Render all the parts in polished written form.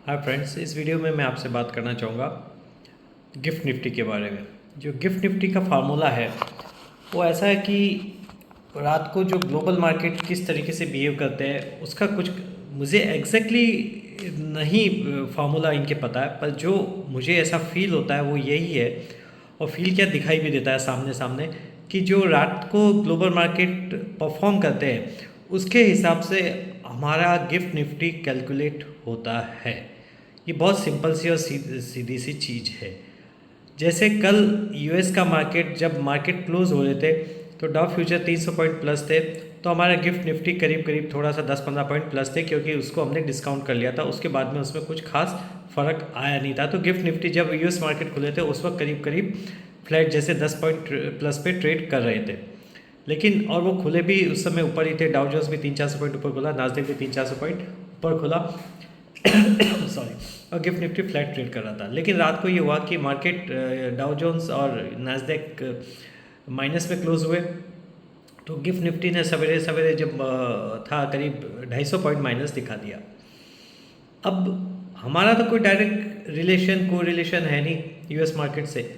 Hi friends, इस video में मैं आपसे बात करना चाहूँगा गिफ्ट निफ्टी के बारे में। जो गिफ्ट निफ्टी का फार्मूला है वो ऐसा है कि रात को जो ग्लोबल मार्केट किस तरीके से बिहेव करते हैं उसका कुछ मुझे एग्जैक्टली नहीं फार्मूला इनके पता है, पर जो मुझे ऐसा फील होता है वो यही है। और फील क्या दिखाई भी देता है सामने सामने कि जो रात को ग्लोबल मार्केट परफॉर्म करते हैं उसके हिसाब से हमारा गिफ्ट निफ्टी कैलकुलेट होता है। ये बहुत सिंपल सी और सीधी सी चीज़ है। जैसे कल यूएस का मार्केट जब मार्केट क्लोज हो रहे थे तो डाउ फ्यूचर 300 पॉइंट प्लस थे, तो हमारा गिफ्ट निफ्टी करीब करीब थोड़ा सा 10-15 पॉइंट प्लस थे, क्योंकि उसको हमने डिस्काउंट कर लिया था। उसके बाद में उसमें कुछ खास फर्क आया नहीं था। तो गिफ्ट निफ्टी जब यूएस मार्केट खुले थे उस वक्त करीब करीब फ्लैट जैसे 10 पॉइंट प्लस पे ट्रेड कर रहे थे, लेकिन और वो खुले भी उस समय ऊपर ही थे। डाउ जोन्स भी 300-400 पॉइंट ऊपर खुला, नास्डेक भी 300-400 पॉइंट ऊपर खुला सॉरी, और गिफ्ट निफ्टी फ्लैट ट्रेड कर रहा था। लेकिन रात को ये हुआ कि मार्केट डाउ जोन्स और नास्डेक माइनस में क्लोज हुए, तो गिफ्ट निफ्टी ने सवेरे सवेरे जब था करीब 250 पॉइंट माइनस दिखा दिया। अब हमारा तो कोई डायरेक्ट को रिलेशन है नहीं यूएस मार्केट से।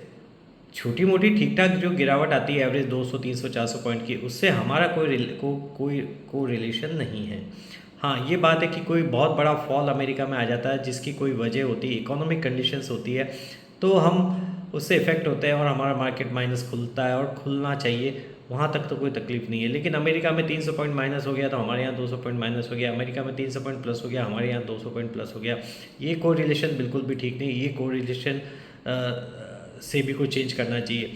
छोटी मोटी ठीक ठाक जो गिरावट आती है एवरेज 200 300 400 पॉइंट की, उससे हमारा कोई रिलेशन नहीं है। हाँ, ये बात है कि कोई बहुत बड़ा फॉल अमेरिका में आ जाता है जिसकी कोई वजह होती है, इकोनॉमिक कंडीशंस होती है, तो हम उससे इफ़ेक्ट होते हैं और हमारा मार्केट माइनस खुलता है, और खुलना चाहिए, वहाँ तक तो कोई तकलीफ नहीं है। लेकिन अमेरिका में 300 पॉइंट माइनस हो गया तो हमारे यहाँ 200 पॉइंट माइनस हो गया, अमेरिका में 300 पॉइंट प्लस हो गया, हमारे यहाँ 200 पॉइंट प्लस हो गया। ये कोरिलेशन बिल्कुल भी ठीक नहीं। ये कोरिलेशन से भी को चेंज करना चाहिए।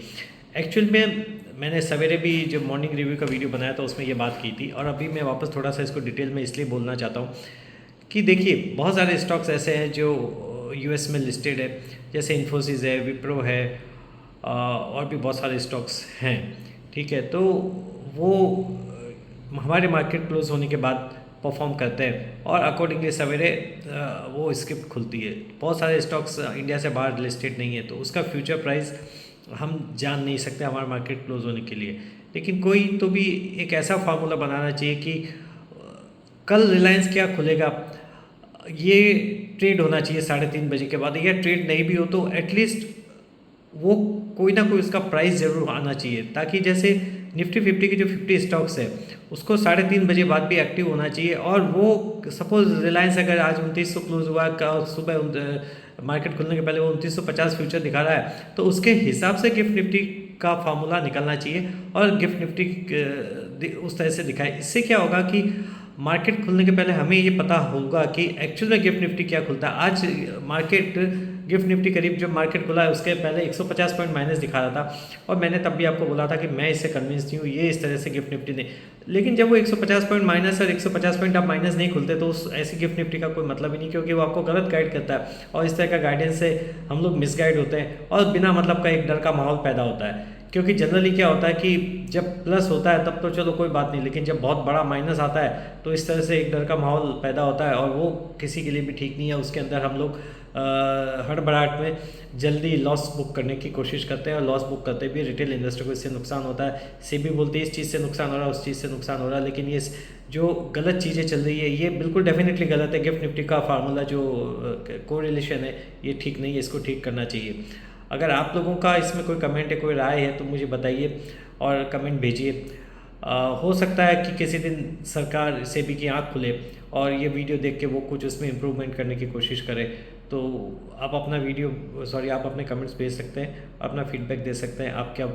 एक्चुअल में मैंने सवेरे भी जब मॉर्निंग रिव्यू का वीडियो बनाया था उसमें ये बात की थी, और अभी मैं वापस थोड़ा सा इसको डिटेल में इसलिए बोलना चाहता हूँ कि देखिए, बहुत सारे स्टॉक्स ऐसे हैं जो यूएस में लिस्टेड है, जैसे इन्फोसिस है, विप्रो है, और भी बहुत सारे स्टॉक्स हैं। ठीक है, तो वो हमारे मार्केट क्लोज होने के बाद परफॉर्म करते हैं और अकॉर्डिंगली सवेरे वो स्क्रिप्ट खुलती है। बहुत सारे स्टॉक्स इंडिया से बाहर लिस्टेड नहीं है, तो उसका फ्यूचर प्राइस हम जान नहीं सकते हमारा मार्केट क्लोज होने के लिए। लेकिन कोई तो भी एक ऐसा फार्मूला बनाना चाहिए कि कल रिलायंस क्या खुलेगा, ये ट्रेड होना चाहिए 3:30 बजे के बाद, या ट्रेड नहीं भी हो तो एटलीस्ट वो कोई ना कोई उसका प्राइस ज़रूर आना चाहिए, ताकि जैसे निफ्टी 50 के जो 50 स्टॉक्स है उसको 3:30 बजे बाद भी एक्टिव होना चाहिए। और वो सपोज रिलायंस अगर आज 2900 क्लोज हुआ, सुबह मार्केट खुलने के पहले वो 2950 फ्यूचर दिखा रहा है, तो उसके हिसाब से गिफ्ट निफ्टी का फार्मूला निकलना चाहिए और गिफ्ट निफ्टी उस तरह से दिखाए। इससे क्या होगा कि मार्केट खुलने के पहले हमें ये पता होगा कि एक्चुअल में गिफ्ट निफ्टी क्या खुलता है। आज मार्केट गिफ्ट निफ्टी करीब जब मार्केट खुला है उसके पहले 150 पॉइंट माइनस दिखा रहा था, और मैंने तब भी आपको बोला था कि मैं इससे कन्विंस नहीं हूँ, ये इस तरह से गिफ्ट निफ्टी ने। लेकिन जब वो 150 पॉइंट माइनस और 150 पॉइंट आप माइनस नहीं खुलते तो उस ऐसी गिफ्ट निफ्टी का कोई मतलब ही नहीं, क्योंकि वो आपको गलत गाइड करता है, और इस तरह का गाइडेंस से हम लोग मिसगाइड होते हैं और बिना मतलब का एक डर का माहौल पैदा होता है। क्योंकि जनरली क्या होता है कि जब प्लस होता है तब तो चलो कोई बात नहीं, लेकिन जब बहुत बड़ा माइनस आता है तो इस तरह से एक डर का माहौल पैदा होता है, और वो किसी के लिए भी ठीक नहीं है। उसके अंदर हम लोग हड़बड़ाहट में जल्दी लॉस बुक करने की कोशिश करते हैं, और लॉस बुक करते भी रिटेल इन्वेस्टर को इससे नुकसान होता है। सेबी बोलती है इस चीज़ से नुकसान हो रहा है, उस चीज़ से नुकसान हो रहा है, लेकिन ये जो गलत चीज़ें चल रही है ये बिल्कुल डेफिनेटली गलत है। गिफ्ट निफ्टी का फार्मूला जो कोरिलेशन है ये ठीक नहीं है, इसको ठीक करना चाहिए। अगर आप लोगों का इसमें कोई कमेंट है, कोई राय है, तो मुझे बताइए और कमेंट भेजिए। हो सकता है कि किसी दिन सरकार सेबी की आँख खुले और ये वीडियो देख के वो कुछ उसमें इम्प्रूवमेंट करने की कोशिश करे, तो आप आप अपने कमेंट्स भेज सकते हैं, अपना फीडबैक दे सकते हैं, आप क्या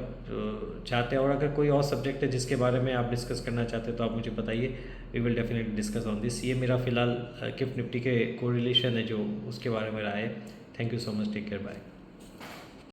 चाहते हैं। और अगर कोई और सब्जेक्ट है जिसके बारे में आप डिस्कस करना चाहते हैं तो आप मुझे बताइए, we will definitely discuss on this. ये मेरा फ़िलहाल गिफ्ट निफ्टी के कोरिलेशन है जो उसके बारे में राय है। Thank you so much, take care, bye.